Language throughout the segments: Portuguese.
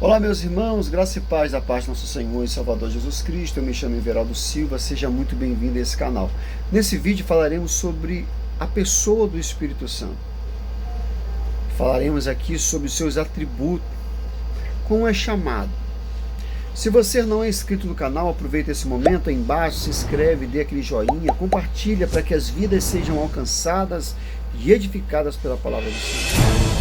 Olá, meus irmãos, graça e paz da parte do nosso Senhor e Salvador Jesus Cristo. Eu me chamo Everaldo Silva, seja muito bem-vindo a esse canal. Nesse vídeo falaremos sobre a pessoa do Espírito Santo. Falaremos aqui sobre os seus atributos, como é chamado. Se você não é inscrito no canal, aproveita esse momento, aí embaixo, se inscreve, dê aquele joinha, compartilha para que as vidas sejam alcançadas e edificadas pela palavra do Senhor.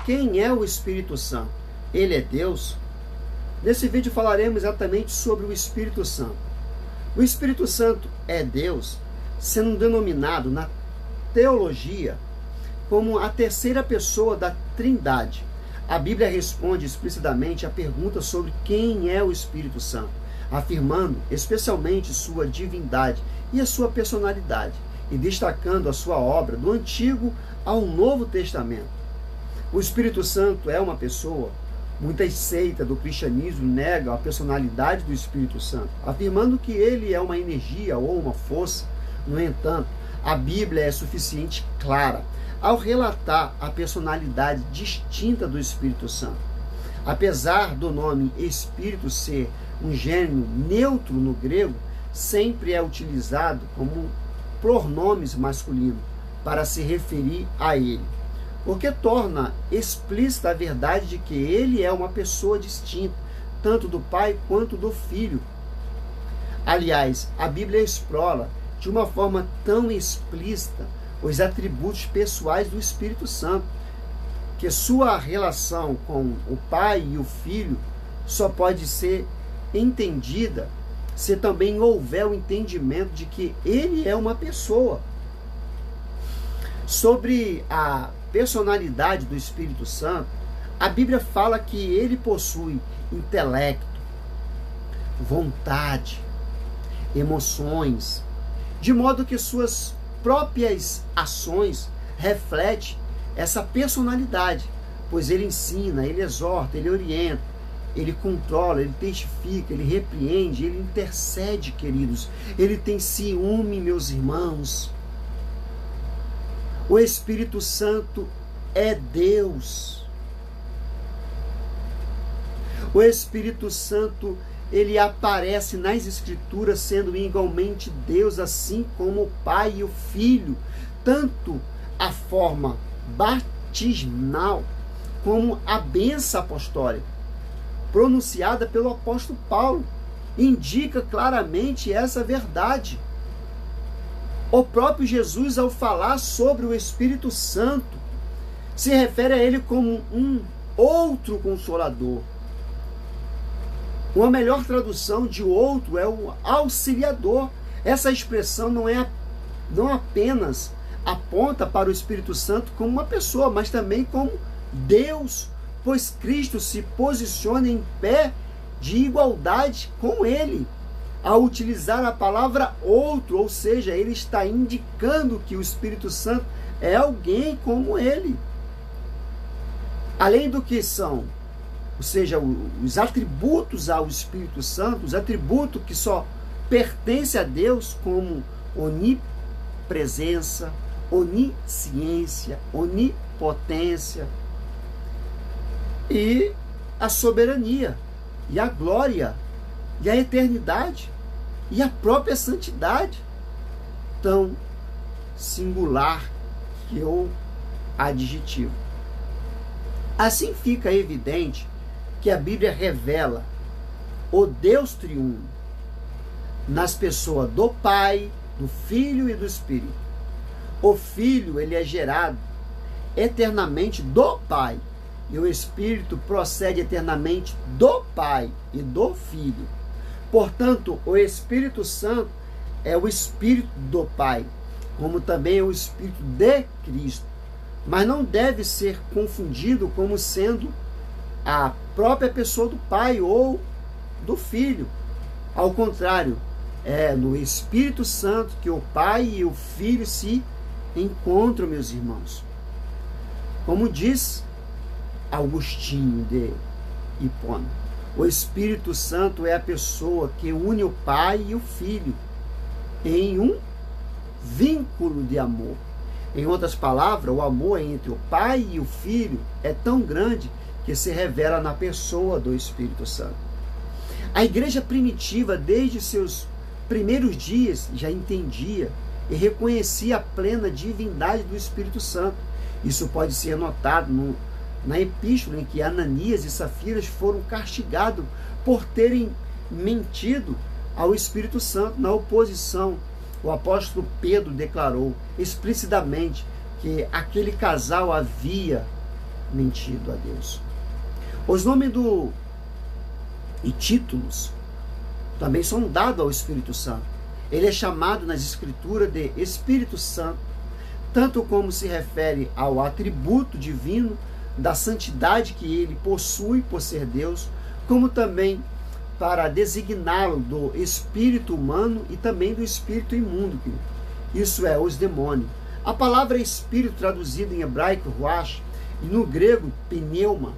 Quem é o Espírito Santo? Ele é Deus? Nesse vídeo falaremos exatamente sobre o Espírito Santo. O Espírito Santo é Deus, sendo denominado na teologia como a terceira pessoa da Trindade. A Bíblia responde explicitamente a pergunta sobre quem é o Espírito Santo, afirmando especialmente sua divindade e a sua personalidade, e destacando a sua obra do Antigo ao Novo Testamento. O Espírito Santo é uma pessoa. Muitas seitas do cristianismo negam a personalidade do Espírito Santo, afirmando que ele é uma energia ou uma força. No entanto, a Bíblia é suficiente clara ao relatar a personalidade distinta do Espírito Santo. Apesar do nome Espírito ser um gênero neutro no grego, sempre é utilizado como pronomes masculinos para se referir a ele, porque torna explícita a verdade de que ele é uma pessoa distinta, tanto do Pai quanto do Filho. Aliás, a Bíblia explora de uma forma tão explícita os atributos pessoais do Espírito Santo, que sua relação com o Pai e o Filho só pode ser entendida se também houver o entendimento de que ele é uma pessoa. Sobre a personalidade do Espírito Santo, a Bíblia fala que ele possui intelecto, vontade, emoções, de modo que suas próprias ações refletem essa personalidade, pois ele ensina, ele exorta, ele orienta, ele controla, ele testifica, ele repreende, ele intercede, queridos. Ele tem ciúme, meus irmãos. O Espírito Santo é Deus. O Espírito Santo, ele aparece nas Escrituras sendo igualmente Deus, assim como o Pai e o Filho. Tanto a forma batismal como a bênção apostólica, pronunciada pelo apóstolo Paulo, indica claramente essa verdade. O próprio Jesus, ao falar sobre o Espírito Santo, se refere a ele como um outro consolador. Uma melhor tradução de outro é o auxiliador. Essa expressão não apenas aponta para o Espírito Santo como uma pessoa, mas também como Deus, pois Cristo se posiciona em pé de igualdade com ele, ao utilizar a palavra outro, ou seja, ele está indicando que o Espírito Santo é alguém como ele. Além do que são, ou seja, os atributos ao Espírito Santo, os atributos que só pertencem a Deus, como onipresença, onisciência, onipotência, e a soberania, e a glória, e a eternidade, e a própria santidade, tão singular que o adjetivo. Assim fica evidente que a Bíblia revela o Deus triuno nas pessoas do Pai, do Filho e do Espírito. O Filho, ele é gerado eternamente do Pai, e o Espírito procede eternamente do Pai e do Filho. Portanto, o Espírito Santo é o Espírito do Pai, como também é o Espírito de Cristo. Mas não deve ser confundido como sendo a própria pessoa do Pai ou do Filho. Ao contrário, é no Espírito Santo que o Pai e o Filho se encontram, meus irmãos. Como diz Agostinho de Hipona, O Espírito Santo é a pessoa que une o Pai e o Filho em um vínculo de amor. Em outras palavras, o amor entre o Pai e o Filho é tão grande que se revela na pessoa do Espírito Santo. A igreja primitiva, desde seus primeiros dias, já entendia e reconhecia a plena divindade do Espírito Santo. Isso pode ser notado na epístola em que Ananias e Safiras foram castigados por terem mentido ao Espírito Santo. Na oposição, o apóstolo Pedro declarou explicitamente que aquele casal havia mentido a Deus. Os nomes e títulos também são dados ao Espírito Santo. Ele é chamado nas Escrituras de Espírito Santo, tanto como se refere ao atributo divino da santidade que ele possui por ser Deus, como também para designá-lo do espírito humano e também do espírito imundo, isso é, os demônios. A palavra espírito, traduzida em hebraico, ruach, e no grego, pneuma,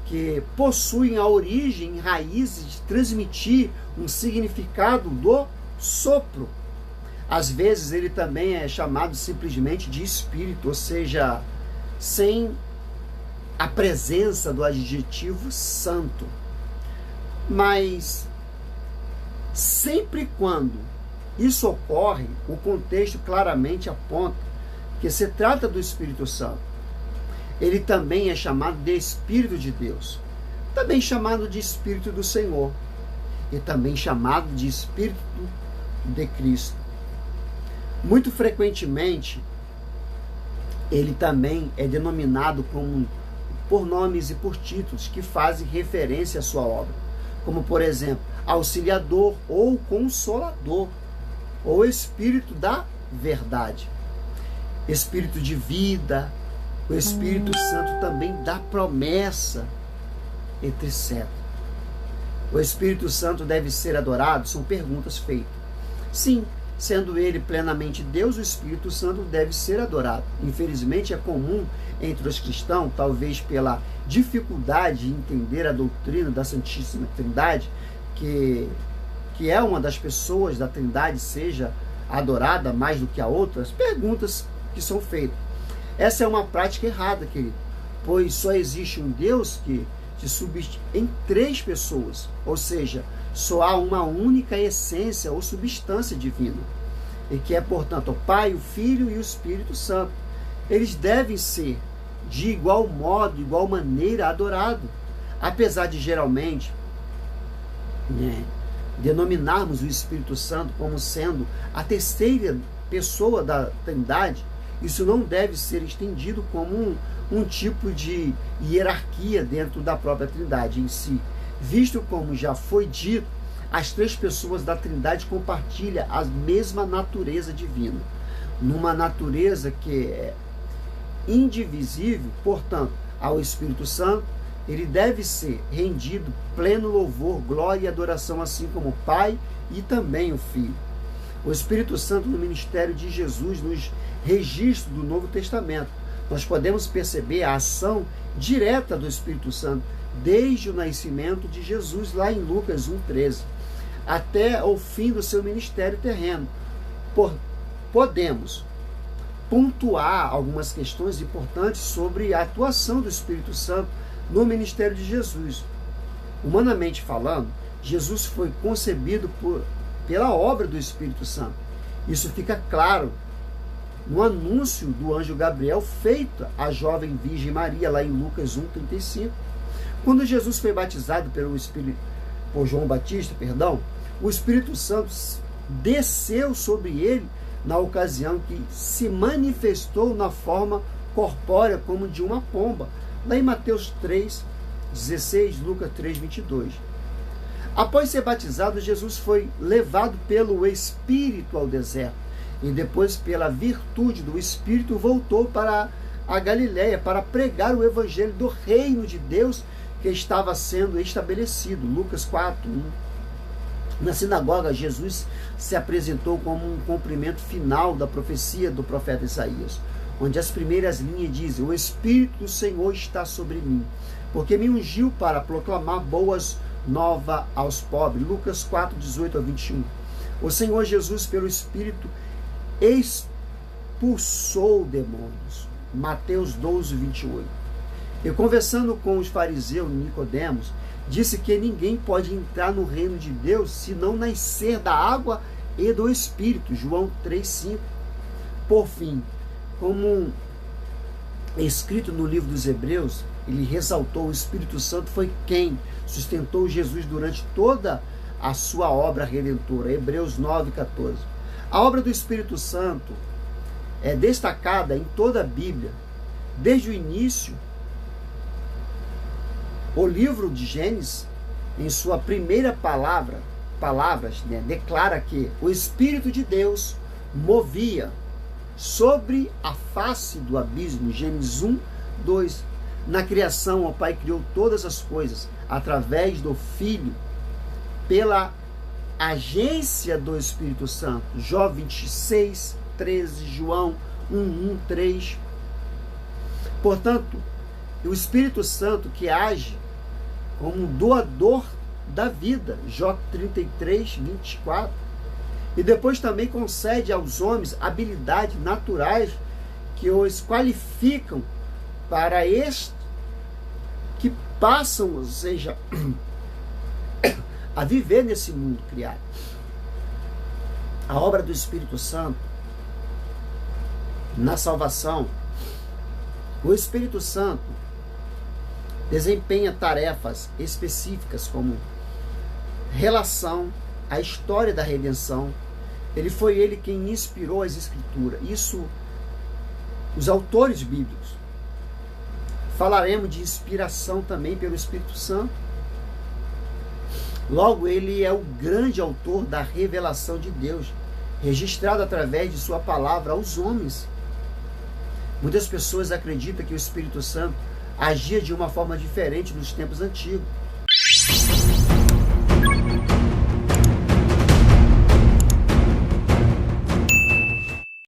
que possuem a origem e raízes de transmitir um significado do sopro. Às vezes ele também é chamado simplesmente de espírito, ou seja, sem a presença do adjetivo santo. Mas sempre quando isso ocorre, o contexto claramente aponta que se trata do Espírito Santo. Ele também é chamado de Espírito de Deus, também chamado de Espírito do Senhor e também chamado de Espírito de Cristo. Muito frequentemente, ele também é denominado por nomes e por títulos que fazem referência à sua obra, como, por exemplo, Auxiliador ou Consolador, ou Espírito da Verdade, Espírito de Vida, o Espírito Santo também dá promessa, etc. O Espírito Santo deve ser adorado? São perguntas feitas. Sim, sendo ele plenamente Deus, o Espírito Santo deve ser adorado. Infelizmente, é comum entre os cristãos, talvez pela dificuldade de entender a doutrina da Santíssima Trindade, que é uma das pessoas da Trindade seja adorada mais do que a outras, perguntas que são feitas. Essa é uma prática errada, querido, pois só existe um Deus que se substitui em três pessoas, ou seja, só há uma única essência ou substância divina, e que é, portanto, o Pai, o Filho e o Espírito Santo. Eles devem ser, de igual modo, de igual maneira, adorados, apesar de geralmente denominarmos o Espírito Santo como sendo a terceira pessoa da Trindade. Isso não deve ser estendido como um tipo de hierarquia dentro da própria Trindade em si, visto como já foi dito, as três pessoas da Trindade compartilham a mesma natureza divina, numa natureza que é indivisível. Portanto, ao Espírito Santo, ele deve ser rendido pleno louvor, glória e adoração, assim como o Pai e também o Filho. O Espírito Santo no ministério de Jesus, nos registros do Novo Testamento, nós podemos perceber a ação direta do Espírito Santo desde o nascimento de Jesus, lá em Lucas 1,13, até o fim do seu ministério terreno. Podemos pontuar algumas questões importantes sobre a atuação do Espírito Santo no ministério de Jesus. Humanamente falando, Jesus foi concebido pela obra do Espírito Santo. Isso fica claro no anúncio do anjo Gabriel feito à jovem Virgem Maria, lá em Lucas 1,35. Quando Jesus foi batizado por João Batista, o Espírito Santo desceu sobre ele na ocasião que se manifestou na forma corpórea como de uma pomba, lá em Mateus 3,16, Lucas 3,22. Após ser batizado, Jesus foi levado pelo Espírito ao deserto e depois, pela virtude do Espírito, voltou para a Galiléia para pregar o evangelho do reino de Deus que estava sendo estabelecido. Lucas 4:1. Na sinagoga, Jesus se apresentou como um cumprimento final da profecia do profeta Isaías, onde as primeiras linhas dizem: o Espírito do Senhor está sobre mim, porque me ungiu para proclamar boas nova aos pobres. Lucas 4, 18 a 21. O Senhor Jesus, pelo Espírito, expulsou demônios. Mateus 12, 28. E conversando com os fariseus Nicodemos, disse que ninguém pode entrar no reino de Deus se não nascer da água e do Espírito. João 3, 5. Por fim, como escrito no livro dos Hebreus, ele ressaltou: o Espírito Santo foi quem sustentou Jesus durante toda a sua obra redentora. Hebreus 9, 14. A obra do Espírito Santo é destacada em toda a Bíblia. Desde o início, o livro de Gênesis, em sua primeira palavras, declara que o Espírito de Deus movia sobre a face do abismo. Gênesis 1, 2. Na criação, o Pai criou todas as coisas através do Filho, pela agência do Espírito Santo. Jó 26, 13, João 1, 3. Portanto, o Espírito Santo que age como doador da vida. Jó 33, 24. E depois também concede aos homens habilidades naturais que os qualificam para este que passam, ou seja, a viver nesse mundo criado. A obra do Espírito Santo na salvação. O Espírito Santo desempenha tarefas específicas como relação à história da redenção. Foi ele quem inspirou as Escrituras. Isso, os autores bíblicos. Falaremos de inspiração também pelo Espírito Santo. Logo, ele é o grande autor da revelação de Deus, registrado através de sua palavra aos homens. Muitas pessoas acreditam que o Espírito Santo agia de uma forma diferente nos tempos antigos.